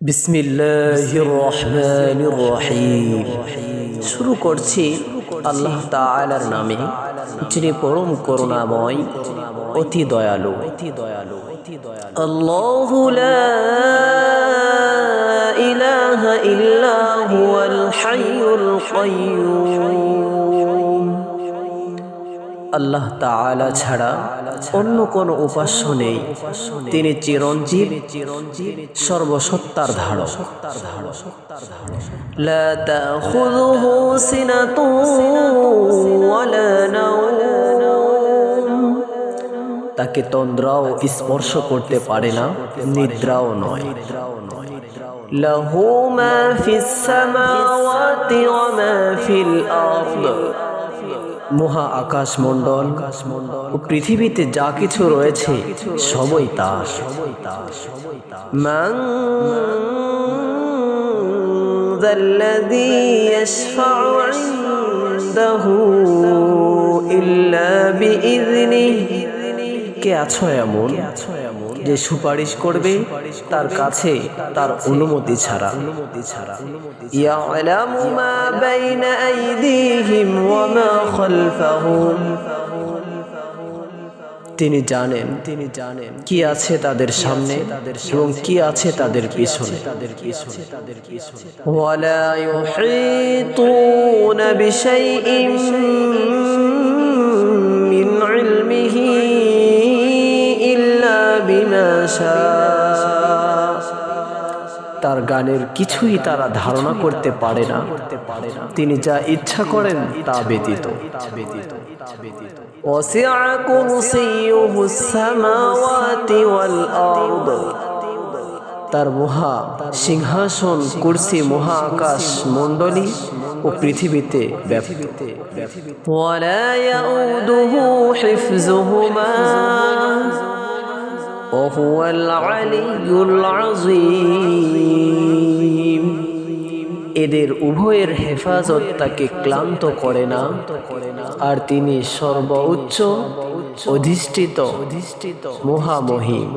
বিসমিল্লাহির রহমানির রহিম। শুরু করছি আল্লাহ তাআলার নামে, যিনি পরম করুণাময়, অতি দয়ালু। আল্লাহু লা ইলাহা ইল্লা হুয়াল হাইয়ুল কাইয়্যুম। আল্লাহ তাআলা ছাড়া অন্য কোনো উপাস্য নেই। তিনি চিরঞ্জীব, সর্বসত্তার ধারক। লা তাখুযুহু সিনাতুন ওয়ালা নাওম। তাকে তন্দ্রাও স্পর্শ করতে পারে না, নিদ্রাও নয়। লাহু মা ফিস সামাওয়াতি ওয়া মা ফিল আরদ। মহা আকাশ মণ্ডল ও পৃথিবীতে যা কিছু রয়েছে সবই তার। মান যাল্লাযী ইয়াশফাউ ইনদাহু ইল্লা বিইযনিহি। কে আছো এমন যে সুপারিশ করবে তার কাছে তার অনুমতি ছাড়া। ইয়ালামু মা বাইনা আইদিহিম ওয়া মা খালফাহুম। তিনি জানেন কি আছে তাদের সামনে এবং কি আছে তাদের পিছনে। ওয়ালা ইউহীতুনা বিশাইইন মিন ইলমিহি ইল্লা বিমা শাআ। তার জ্ঞানের কিছুই তারা ধারণা করতে পারে না, তিনি যা ইচ্ছা করেন তা ব্যতীত। ওয়াসিআ কুরসিয়্যুহুস সামাওয়াতি ওয়াল আরদ। তার মহা সিংহাসন কুরসি মহা আকাশ মণ্ডলী ও পৃথিবীতে ব্যাপ্ত। ওয়ালা ইয়াউদুহু হিফযুহুমা ওয়া হুয়াল আলিয়্যুল আযীম। এদের উভয়ের হেফাজত তাকে ক্লান্ত করে না, আর তিনি সর্বোচ্চ অধিষ্ঠিত মহামহিম।